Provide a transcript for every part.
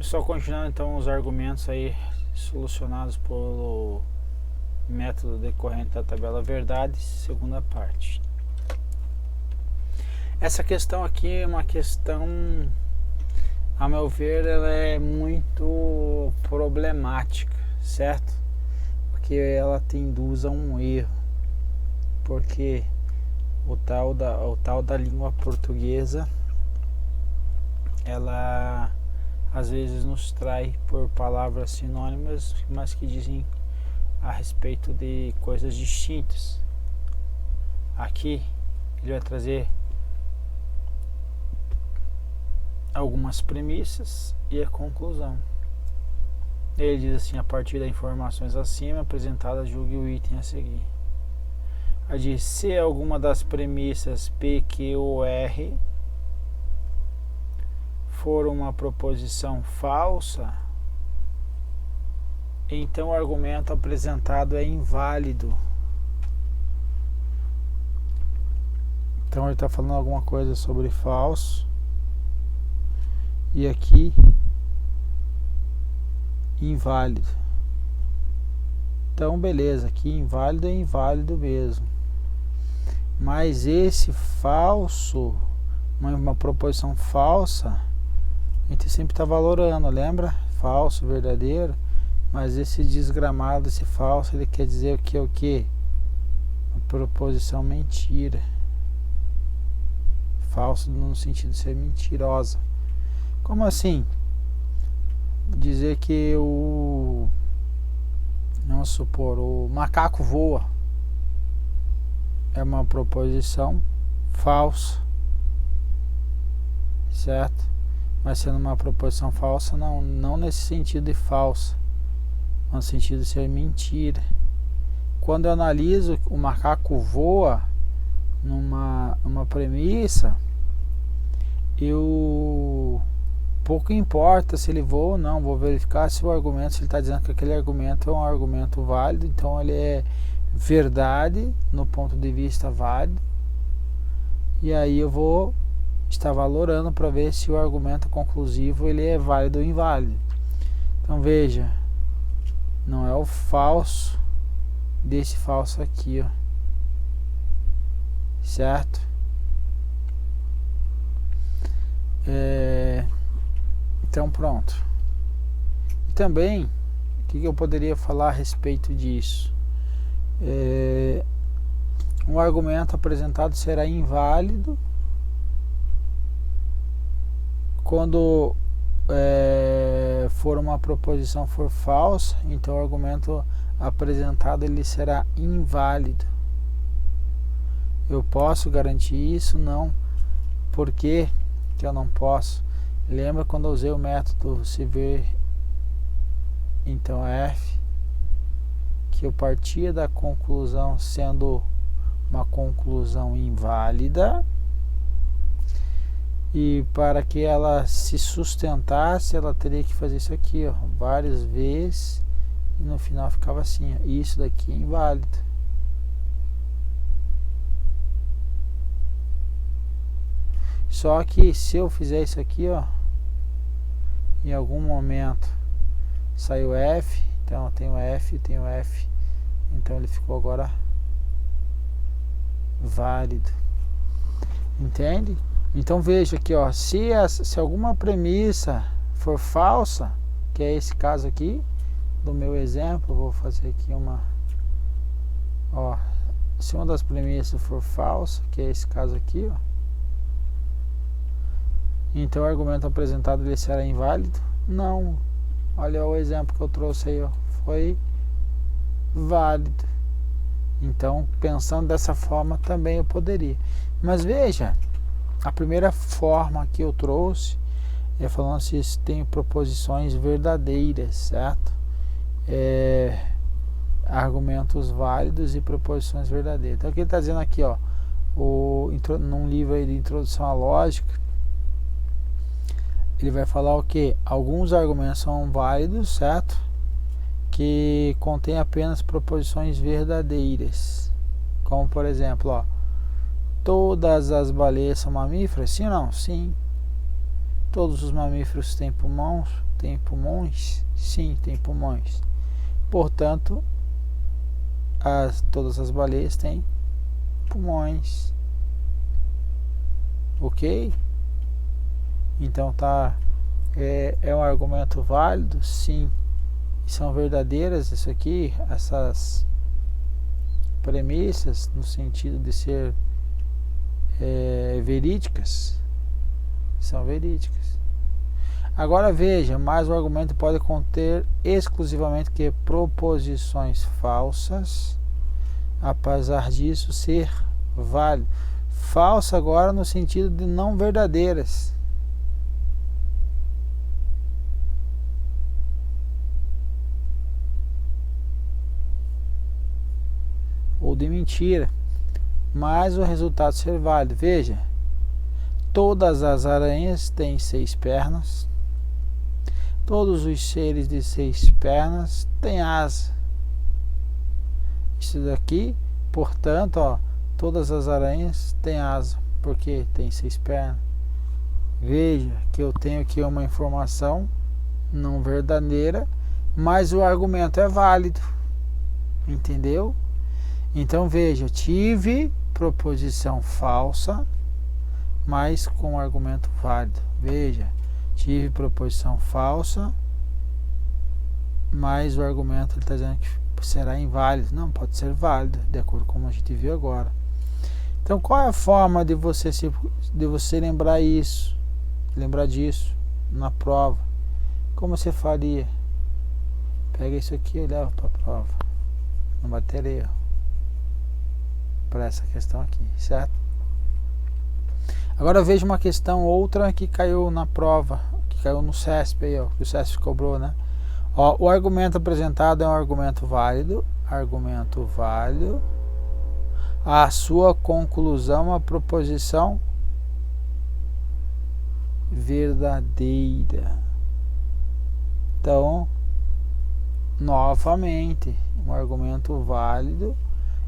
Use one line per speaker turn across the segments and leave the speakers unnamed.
Só continuando então os argumentos aí solucionados pelo método decorrente da tabela verdade, segunda parte. Essa questão aqui é uma questão, a meu ver, ela é muito problemática, certo? Porque ela te induz a um erro, porque o tal da língua portuguesa, ela às vezes nos trai por palavras sinônimas, mas que dizem a respeito de coisas distintas. Aqui ele vai trazer algumas premissas e a conclusão. Ele diz assim: a partir das informações acima apresentadas, julgue o item a seguir. Aí diz: se alguma das premissas P, Q ou R for uma proposição falsa, então o argumento apresentado é inválido. Então ele está falando alguma coisa sobre falso, e aqui inválido. Então beleza, aqui inválido é inválido mesmo. Mas esse falso, uma proposição falsa, a gente sempre está valorando, lembra? Falso, verdadeiro. Mas esse desgramado, esse falso, ele quer dizer que é o quê? Uma proposição mentira. Falso no sentido de ser mentirosa. Como assim? Dizer que vamos supor, o macaco voa. É uma proposição falsa. Certo? Mas sendo uma proposição falsa, não nesse sentido de falsa, no sentido de ser mentira. Quando eu analiso o macaco voa numa premissa, eu pouco importa se ele voa ou não, vou verificar se o argumento, se ele está dizendo que aquele argumento é um argumento válido, então ele é verdade no ponto de vista válido, e aí eu vou estar valorando para ver se o argumento conclusivo ele é válido ou inválido. Então veja, não é o falso desse falso aqui, ó, certo? Então pronto. E também, o que eu poderia falar a respeito disso? Um argumento apresentado será inválido quando for uma proposição for falsa, então o argumento apresentado ele será inválido. Eu posso garantir isso? Não. Por que eu não posso? Lembra quando eu usei o método se ver, então F, que eu partia da conclusão sendo uma conclusão inválida, e para que ela se sustentasse, ela teria que fazer isso aqui, ó, várias vezes, e no final ficava assim, ó, isso daqui é inválido. Só que se eu fizer isso aqui, ó, em algum momento saiu F, então eu tenho F, então ele ficou agora válido. Entende? Então veja aqui, ó, se alguma premissa for falsa, que é esse caso aqui do meu exemplo, vou fazer aqui se uma das premissas for falsa, que é esse caso aqui, ó, então o argumento apresentado ele será inválido? Não. Olha o exemplo que eu trouxe aí, ó, foi válido. Então, pensando dessa forma, também eu poderia. Mas veja, a primeira forma que eu trouxe é falando se tem proposições verdadeiras, certo? Argumentos válidos e proposições verdadeiras. Então, o que ele está dizendo aqui, ó, num livro aí de introdução à lógica, ele vai falar o que? Alguns argumentos são válidos, certo? Que contém apenas proposições verdadeiras. Como, por exemplo, ó, todas as baleias são mamíferas? Sim ou não? Sim. Todos os mamíferos têm pulmões? Têm pulmões? Sim, têm pulmões. Portanto, todas as baleias têm pulmões. Ok? Então tá. É um argumento válido? Sim. E são verdadeiras isso aqui, essas premissas, no sentido de ser verídicas? São verídicas. Agora veja, mas o argumento pode conter exclusivamente que proposições falsas, apesar disso ser válido. Falsa agora no sentido de não verdadeiras. Ou de mentira, mas o resultado ser válido. Veja, todas as aranhas têm 6 pernas, todos os seres de 6 pernas têm asa. Isso daqui, portanto, ó, todas as aranhas têm asa, porque tem 6 pernas. Veja que eu tenho aqui uma informação não verdadeira, mas o argumento é válido. Entendeu? Então veja, tive proposição falsa, mas com argumento válido. Veja, tive proposição falsa, mas o argumento está dizendo que será inválido. Não, pode ser válido, de acordo com como a gente viu agora. Então qual é a forma de você lembrar isso, lembrar disso na prova? Como você faria? Pega isso aqui e leva para a prova. Não vai ter erro para essa questão aqui, certo? Agora veja uma questão outra que caiu na prova, que caiu no CESP aí, ó, que o CESP cobrou, né? Ó, o argumento apresentado é um argumento válido, a sua conclusão, a proposição verdadeira. Então, novamente, um argumento válido,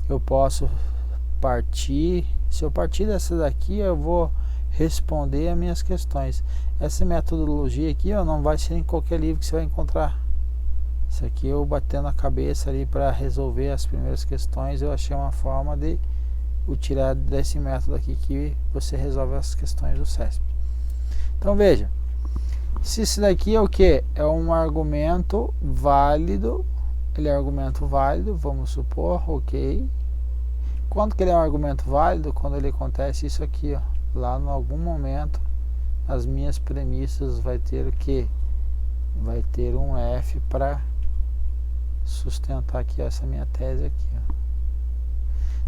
eu posso partir, se eu partir dessa daqui, eu vou responder as minhas questões. Essa metodologia aqui, ó, não vai ser em qualquer livro que você vai encontrar. Isso aqui eu batendo a cabeça ali para resolver as primeiras questões, eu achei uma forma de tirar desse método aqui que você resolve as questões do CESP. Então veja, se isso daqui é o que? É um argumento válido, ele é um argumento válido, vamos supor, ok. Quando que ele é um argumento válido? Quando ele acontece isso aqui, ó, lá em algum momento, as minhas premissas vai ter o que? Vai ter um F para sustentar aqui essa minha tese aqui, ó.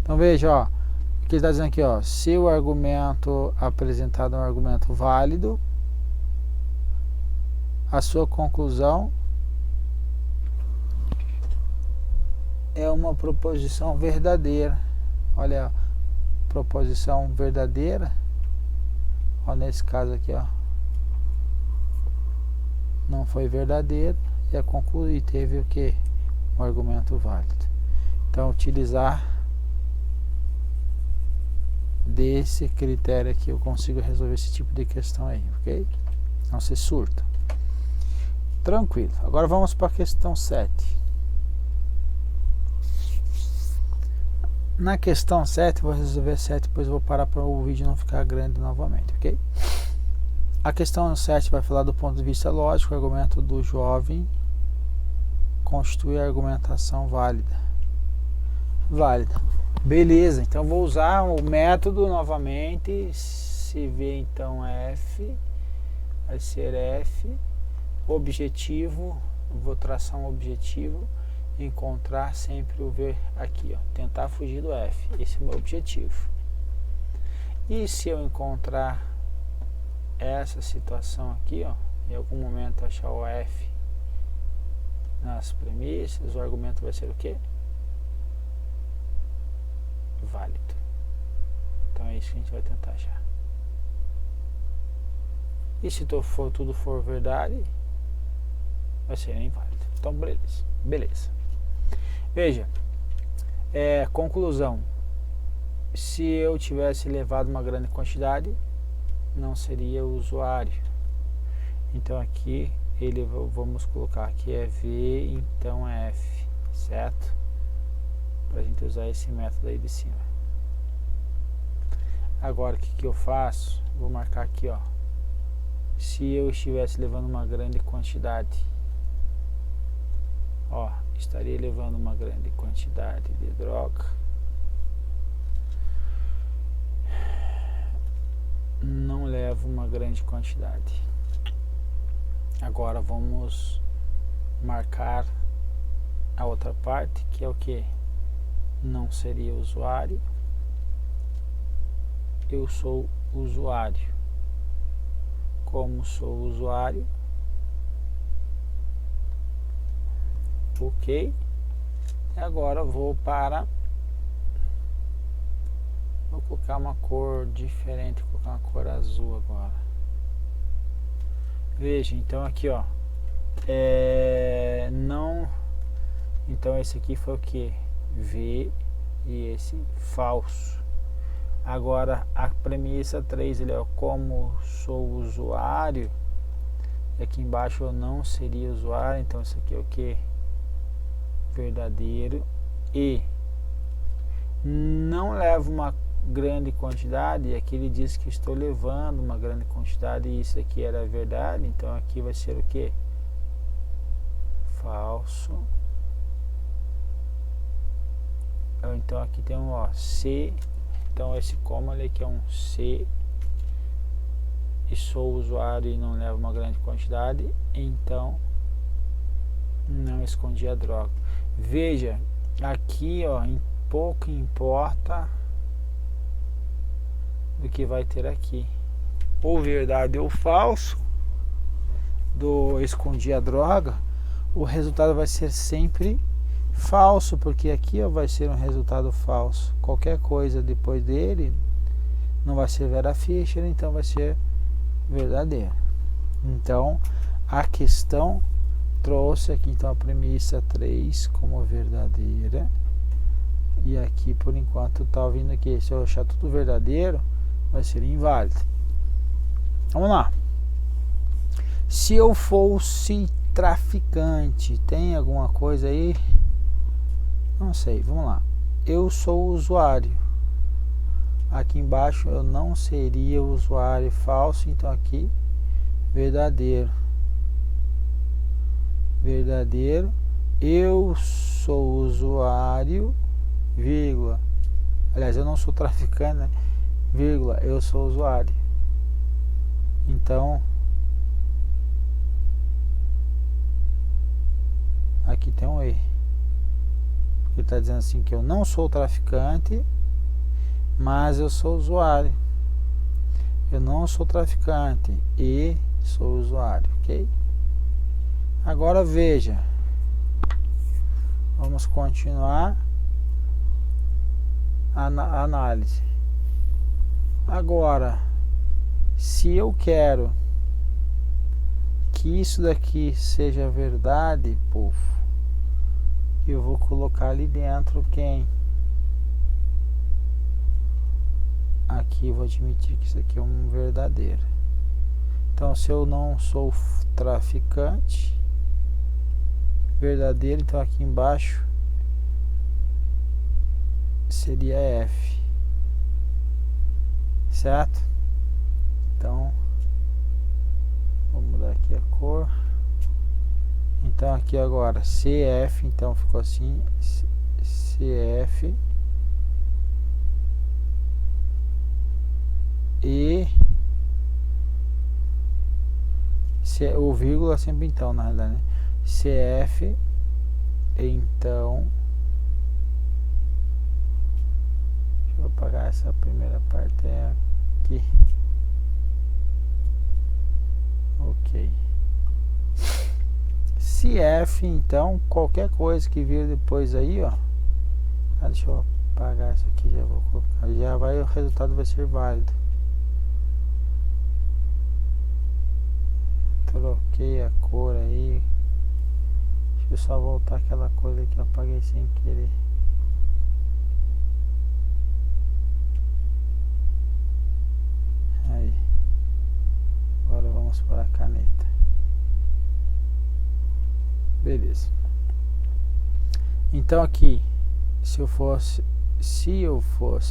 Então veja, ó, o que ele está dizendo aqui, ó, se o argumento apresentado é um argumento válido, a sua conclusão é uma proposição verdadeira. Olha, proposição verdadeira, ó, nesse caso aqui, ó, não foi verdadeiro e a concluir teve o que? Um argumento válido. Então, utilizar desse critério aqui eu consigo resolver esse tipo de questão aí, ok? Não se surta. Tranquilo. Agora vamos para a questão 7. Na questão 7, vou resolver 7, depois vou parar para o vídeo não ficar grande novamente, ok? A questão 7 vai falar do ponto de vista lógico, o argumento do jovem constitui a argumentação válida. Beleza, então vou usar o método novamente, se V então F, vai ser F, objetivo, vou traçar um objetivo, encontrar sempre o V aqui, ó, tentar fugir do F, esse é o meu objetivo. E se eu encontrar essa situação aqui, ó, em algum momento achar o F nas premissas, o argumento vai ser o quê? Válido. Então é isso que a gente vai tentar achar. E se tudo for verdade, vai ser inválido. Então beleza. Veja, conclusão. Se eu tivesse levado uma grande quantidade, não seria usuário. Então aqui vamos colocar aqui é V, então é F, certo? Para a gente usar esse método aí de cima. Agora o que eu faço? Vou marcar aqui, ó. Se eu estivesse levando uma grande quantidade, ó, estaria levando uma grande quantidade de droga. Não levo uma grande quantidade. Agora vamos marcar a outra parte, que é o que? Não seria usuário. Eu sou usuário. Como sou usuário, ok. E agora vou colocar uma cor diferente, vou colocar uma cor azul agora. Veja, então aqui, ó, não, então esse aqui foi o que? V, e esse falso. Agora a premissa 3, ele é como sou usuário, e aqui embaixo eu não seria usuário, então isso aqui é o que? Verdadeiro. E não levo uma grande quantidade, e aqui ele diz que estou levando uma grande quantidade, e isso aqui era verdade, então aqui vai ser o que? Falso. Então aqui tem um, ó, C. Então esse como ele aqui é um C, e sou usuário e não levo uma grande quantidade, então não escondi a droga. Veja, aqui, ó, pouco importa do que vai ter aqui, ou verdade ou falso, do escondi a droga, o resultado vai ser sempre falso, porque aqui, ó, vai ser um resultado falso. Qualquer coisa depois dele não vai ser Vera Fischer, então vai ser verdadeiro. Então a questão trouxe aqui então a premissa 3 como verdadeira, e aqui por enquanto tá vindo aqui, se eu achar tudo verdadeiro vai ser inválido. Vamos lá. Se eu fosse traficante, tem alguma coisa aí? Não sei, vamos lá. Eu sou usuário. Aqui embaixo eu não seria usuário, falso, então aqui verdadeiro. Verdadeiro. Eu sou usuário, vírgula. Aliás, eu não sou traficante, né? Vírgula, eu sou usuário. Então aqui tem um erro. Ele está dizendo assim que eu não sou traficante, mas eu sou usuário. Eu não sou traficante e sou usuário, ok? Agora veja, vamos continuar a análise. Agora, se eu quero que isso daqui seja verdade, povo, eu vou colocar ali dentro quem? Aqui vou admitir que isso aqui é um verdadeiro. Então se eu não sou traficante, verdadeiro, então aqui embaixo seria F, certo? Então vou mudar aqui a cor. Então aqui agora CF, então ficou assim, CF e o vírgula sempre então, na realidade, né? CF, então deixa eu apagar essa primeira parte aqui, ok. Se F, então, qualquer coisa que vir depois aí, ó. Deixa eu apagar isso aqui, já vou colocar. Já vai, o resultado vai ser válido. Troquei a cor aí. Deixa eu só voltar aquela coisa que eu apaguei sem querer. Aí. Agora vamos para a caneta. Beleza. Então aqui, se eu fosse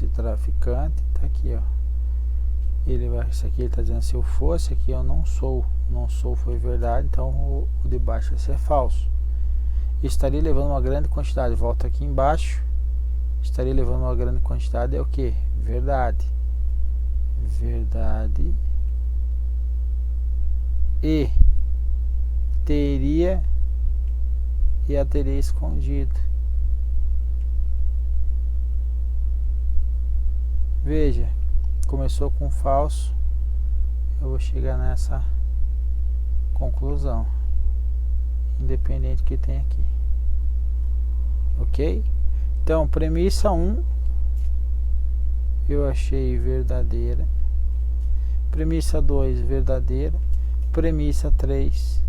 traficante, tá aqui, ó. Isso aqui ele está dizendo se eu fosse, aqui eu não sou. Não sou foi verdade, então o de baixo vai ser falso. Estaria levando uma grande quantidade. Volta aqui embaixo. Estaria levando uma grande quantidade é o que? Verdade. Verdade. E teria e a teria escondido. Veja, começou com falso, eu vou chegar nessa conclusão, independente do que tem aqui. Ok? Então, premissa 1 eu achei verdadeira, premissa 2 verdadeira, premissa 3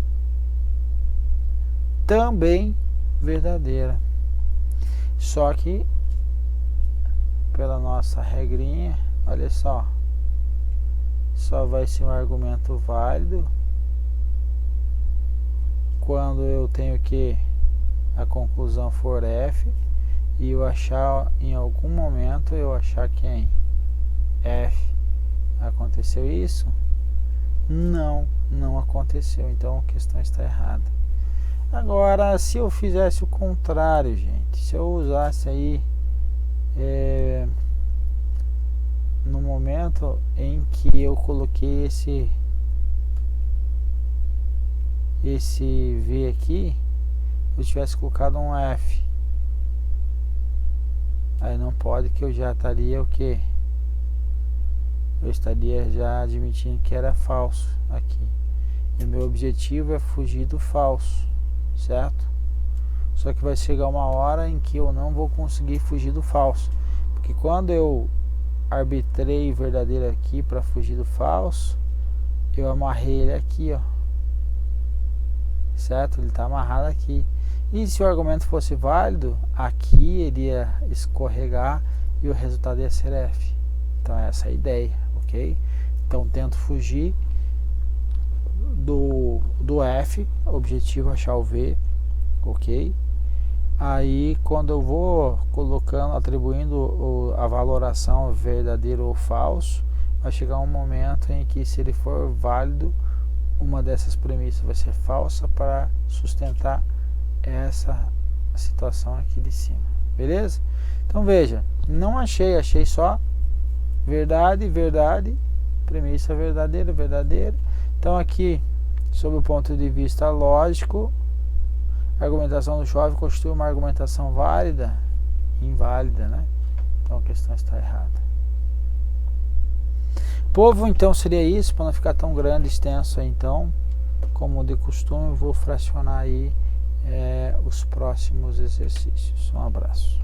também verdadeira. Só que pela nossa regrinha, olha só vai ser um argumento válido quando eu tenho que a conclusão for F e eu achar em algum momento eu achar que em F aconteceu isso. Não aconteceu, então a questão está errada. Agora, se eu fizesse o contrário, gente, se eu usasse aí no momento em que eu coloquei esse V aqui, eu tivesse colocado um F, aí não pode, que eu já estaria o que? Eu estaria já admitindo que era falso aqui. E o meu objetivo é fugir do falso, certo? Só que vai chegar uma hora em que eu não vou conseguir fugir do falso, porque quando eu arbitrei verdadeiro aqui para fugir do falso, eu amarrei ele aqui, ó, certo? Ele está amarrado aqui. E se o argumento fosse válido, aqui ele ia escorregar e o resultado ia ser F. Então essa é a ideia, ok? Então tento fugir do F, objetivo achar o V, ok? Aí quando eu vou colocando, atribuindo a valoração verdadeiro ou falso, vai chegar um momento em que, se ele for válido, uma dessas premissas vai ser falsa para sustentar essa situação aqui de cima. Beleza? Então veja, não achei só verdade, premissa verdadeira. Então aqui, sob o ponto de vista lógico, a argumentação do Chove constitui uma argumentação válida, inválida, né? Então a questão está errada. Povo, então seria isso, para não ficar tão grande, extenso aí, então, como de costume, eu vou fracionar aí os próximos exercícios. Um abraço.